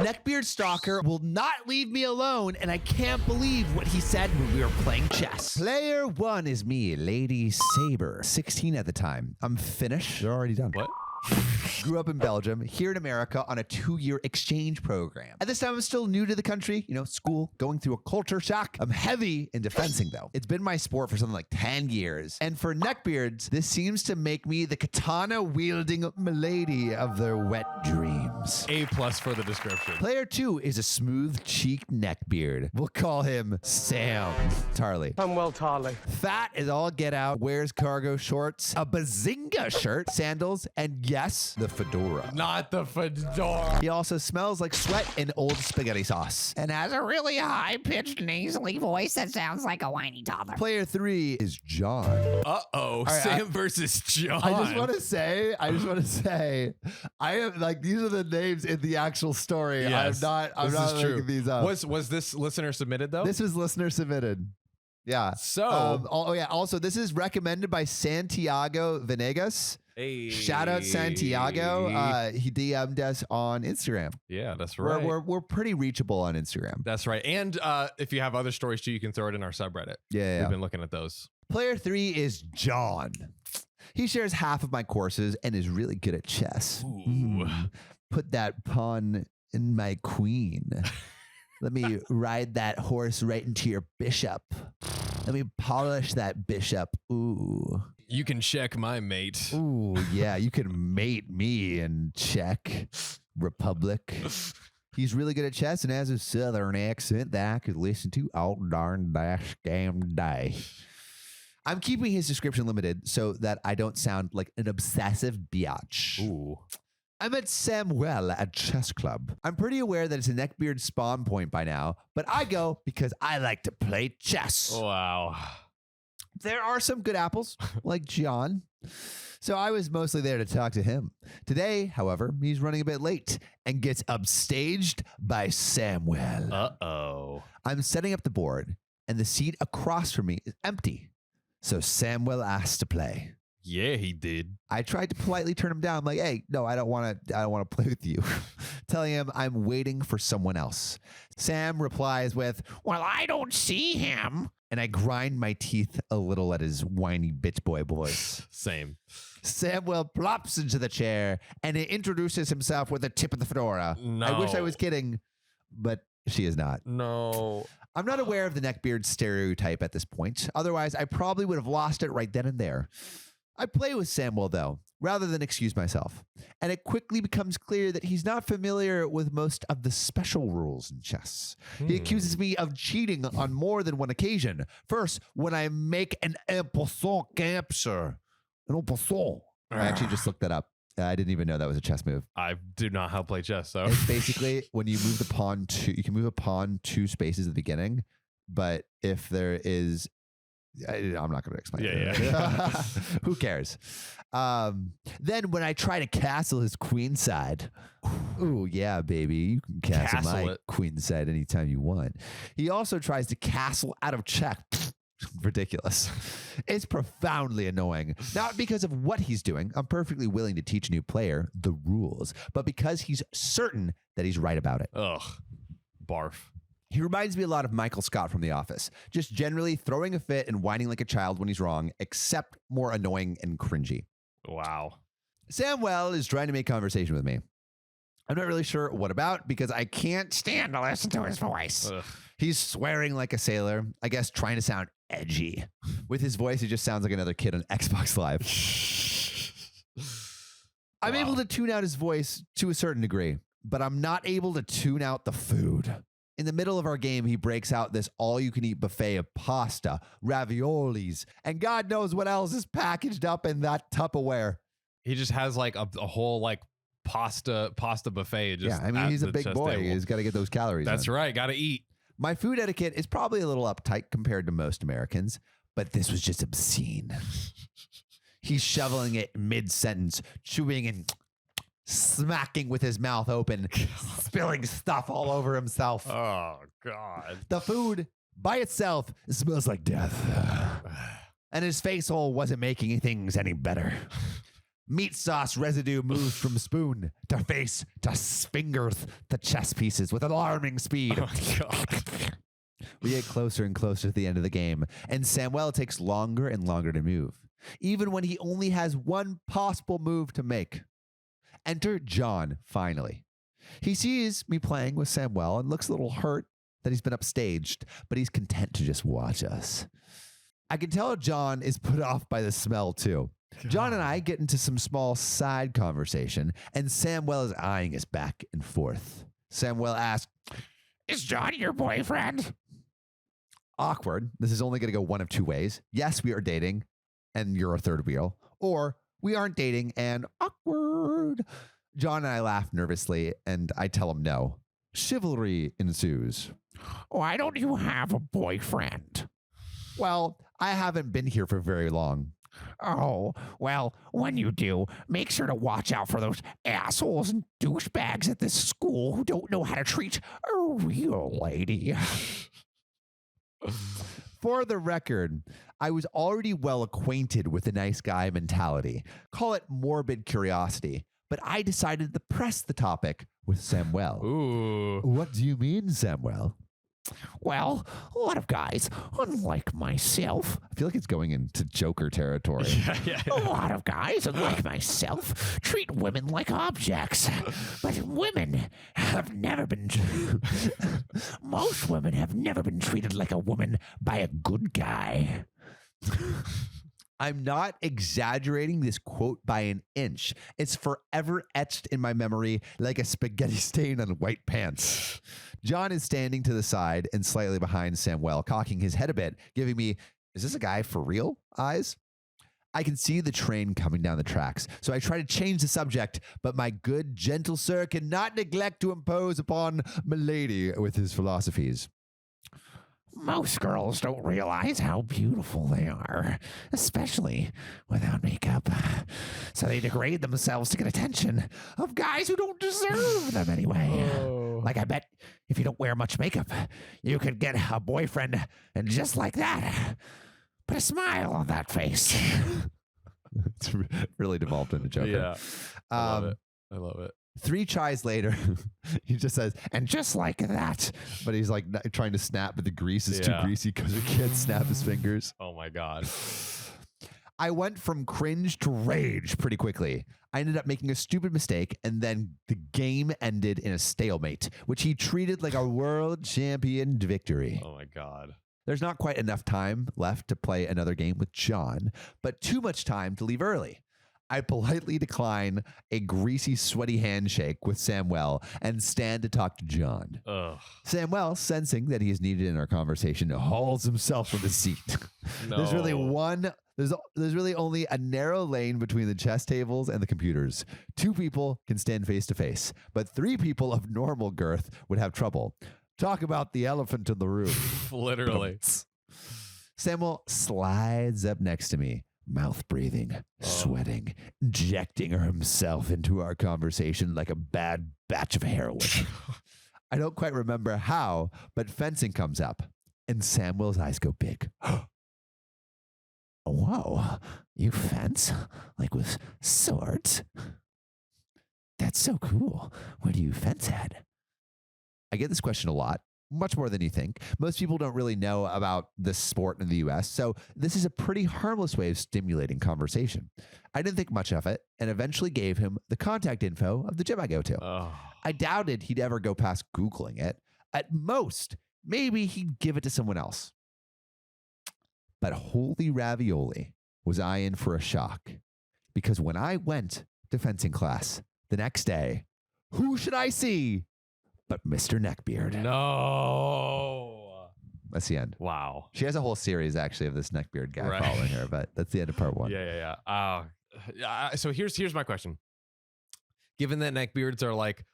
Neckbeard Stalker will not leave me alone, and I can't believe what he said when we were playing chess. Player 1 is me, Lady Saber, 16 at the time. I'm Finnish. They're already done. What? Grew up in Belgium, here in America on a 2-year exchange program. At this time, I'm still new to the country, school, going through a culture shock. I'm heavy in defensing, though. It's been my sport for something like 10 years. And for neckbeards, this seems to make me the katana-wielding milady of their wet dreams. A+ for the description. Player 2 is a smooth-cheeked neckbeard. We'll call him Sam Tarley. Samwell Tarley. Fat is all get out, wears cargo shorts, a bazinga shirt, sandals, and yes, the fedora. Not the fedora. He also smells like sweat and old spaghetti sauce. And has a really high-pitched, nasally voice that sounds like a whiny toddler. Player 3 is John. Uh-oh. right, Sam versus John. I just want to say, I am like, these are the names in the actual story. Yes, I'm not making these up. Was this listener submitted, though? This was listener submitted. Yeah. So. Also, this is recommended by Santiago Venegas. Hey. Shout out Santiago. He DM'd us on Instagram. Yeah, that's right. We're pretty reachable on Instagram. That's right. And if you have other stories too, you can throw it in our subreddit. Yeah. We've been looking at those. Player 3 is John. He shares half of my courses and is really good at chess. Ooh. Put that pawn in my queen. Let me ride that horse right into your bishop. Let me polish that bishop. Ooh. You can check my mate. Ooh, yeah. You can mate me in Czech Republic. He's really good at chess and has a southern accent that I could listen to all darn dash damn day. I'm keeping his description limited so that I don't sound like an obsessive biatch. Ooh. I met Samwell at Chess Club. I'm pretty aware that it's a neckbeard spawn point by now, but I go because I like to play chess. Wow. There are some good apples, like John. So I was mostly there to talk to him. Today, however, he's running a bit late and gets upstaged by Samwell. Uh-oh. I'm setting up the board, and the seat across from me is empty. So Samwell asked to play. Yeah, he did. I tried to politely turn him down. I'm like, hey, no, I don't want to play with you. Telling him I'm waiting for someone else. Sam replies with, well, I don't see him. And I grind my teeth a little at his whiny bitch boy voice. Same. Samwell plops into the chair and he introduces himself with a tip of the fedora. No. I wish I was kidding, but she is not. No. I'm not aware of the neckbeard stereotype at this point. Otherwise, I probably would have lost it right then and there. I play with Samwell, though, rather than excuse myself. And it quickly becomes clear that he's not familiar with most of the special rules in chess. He accuses me of cheating on more than one occasion. First, when I make an en passant capture. An en passant. I actually just looked that up. I didn't even know that was a chess move. I do not how to play chess, so. It's basically when you move the pawn you can move a pawn 2 spaces at the beginning, but if there is, I'm not going to explain it. Yeah. Who cares? Then when I try to castle his queen side, ooh, yeah, baby, you can castle my queen side anytime you want. He also tries to castle out of check. Ridiculous. It's profoundly annoying. Not because of what he's doing. I'm perfectly willing to teach a new player the rules, but because he's certain that he's right about it. Ugh. Barf. He reminds me a lot of Michael Scott from The Office, just generally throwing a fit and whining like a child when he's wrong, except more annoying and cringy. Wow. Samwell is trying to make conversation with me. I'm not really sure what about because I can't stand to listen to his voice. Ugh. He's swearing like a sailor, I guess trying to sound edgy. With his voice, he just sounds like another kid on Xbox Live. I'm able to tune out his voice to a certain degree, but I'm not able to tune out the food. In the middle of our game, he breaks out this all-you-can-eat buffet of pasta, raviolis, and God knows what else is packaged up in that Tupperware. He just has like a whole like pasta buffet. Just yeah, I mean, he's a big boy. Table. He's got to get those calories. That's right. Got to eat. My food etiquette is probably a little uptight compared to most Americans, but this was just obscene. He's shoveling it mid-sentence, chewing and smacking with his mouth open, spilling stuff all over himself. Oh, God. The food by itself smells like death. And his face hole wasn't making things any better. Meat sauce residue moves from spoon to face to fingers to chess pieces with alarming speed. Oh my God. We get closer and closer to the end of the game, and Samwell takes longer and longer to move, even when he only has one possible move to make. Enter John, finally. He sees me playing with Samwell and looks a little hurt that he's been upstaged, but he's content to just watch us. I can tell John is put off by the smell, too. John and I get into some small side conversation, and Samwell is eyeing us back and forth. Samwell asks, Is John your boyfriend? awkward. This is only going to go one of two ways. Yes, we are dating, and you're a third wheel. Or we aren't dating, and awkward. John and I laugh nervously, and I tell him no. Chivalry ensues. Why don't you have a boyfriend? Well, I haven't been here for very long. Oh, well, when you do, make sure to watch out for those assholes and douchebags at this school who don't know how to treat a real lady. For the record, I was already well acquainted with the nice guy mentality. Call it morbid curiosity. But I decided to press the topic with Samwell. Ooh. What do you mean, Samwell? Well, a lot of guys, unlike myself, I feel like it's going into Joker territory. a lot of guys, unlike myself, treat women like objects. But women have never been. Most women have never been treated like a woman by a good guy. I'm not exaggerating this quote by an inch. It's forever etched in my memory like a spaghetti stain on white pants. John is standing to the side and slightly behind Samwell, cocking his head a bit, giving me, is this a guy for real? Eyes. I can see the train coming down the tracks, so I try to change the subject, but my good, gentle sir cannot neglect to impose upon milady with his philosophies. Most girls don't realize how beautiful they are, especially without makeup. So they degrade themselves to get attention of guys who don't deserve them anyway. Oh. Like, I bet if you don't wear much makeup, you could get a boyfriend and just like that, put a smile on that face. It's really devolved into Joker. Yeah. I love it. I love it. 3 tries later, he just says, And just like that. but he's like trying to snap, but the grease is too Yeah. greasy because he can't snap his fingers. Oh my God. I went from cringe to rage pretty quickly. I ended up making a stupid mistake, and then the game ended in a stalemate, which he treated like a world champion victory. Oh my God. There's not quite enough time left to play another game with John, but too much time to leave early. I politely decline a greasy, sweaty handshake with Samwell and stand to talk to John. Ugh. Samwell, sensing that he is needed in our conversation, hauls himself from his seat. No. There's really only a narrow lane between the chess tables and the computers. 2 people can stand face to face, but 3 people of normal girth would have trouble. Talk about the elephant in the room. Literally. Samwell slides up next to me, mouth breathing, sweating, injecting himself into our conversation like a bad batch of heroin. I don't quite remember how, but fencing comes up, and Samwell's eyes go big. Whoa, you fence? Like with swords? That's so cool. Where do you fence at? I get this question a lot, much more than you think. Most people don't really know about this sport in the US, so this is a pretty harmless way of stimulating conversation. I didn't think much of it and eventually gave him the contact info of the gym I go to. Oh. I doubted he'd ever go past Googling it. At most, maybe he'd give it to someone else. But holy ravioli, was I in for a shock. Because when I went to fencing class the next day, who should I see but Mr. Neckbeard? No. That's the end. Wow. She has a whole series, actually, of this Neckbeard guy Right. following her, but that's the end of part 1. Yeah. So here's my question. Given that neckbeards are like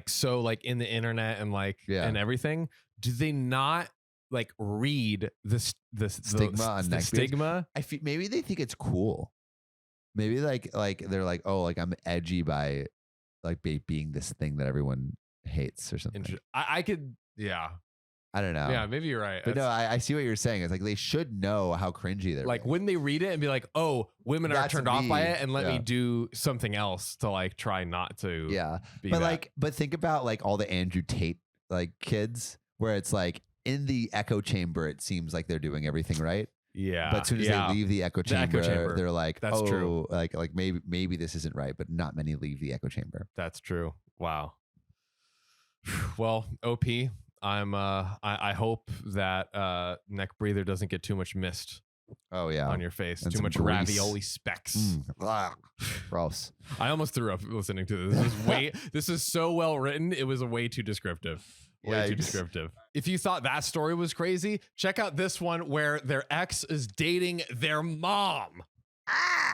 so like in the internet and like and everything, do they not like read the Stigma on the neckbeards? stigma? I feel maybe they think it's cool. Maybe like they're like, oh, like I'm edgy by like being this thing that everyone hates or something. I could, yeah. I don't know. Yeah, maybe you're right. But no, I see what you're saying. It's like they should know how cringy they're like being. when they read it and be like, oh, women are That's turned off by me. it, and let me do something else to like try not to. Yeah. Be But that. like, but think about like all the Andrew Tate like kids where it's like in the echo chamber, it seems like they're doing everything right. Yeah. But as soon as they leave the echo chamber, they're like, That's true. like maybe this isn't right, but not many leave the echo chamber. That's true. Wow. Well, OP, I hope that neck breather doesn't get too much mist Oh yeah. on your face. And Too some much grease. ravioli specks. Gross. I almost threw up listening to this. This is so well written. It was way too descriptive. Way too descriptive. If you thought that story was crazy, check out this one where their ex is dating their mom.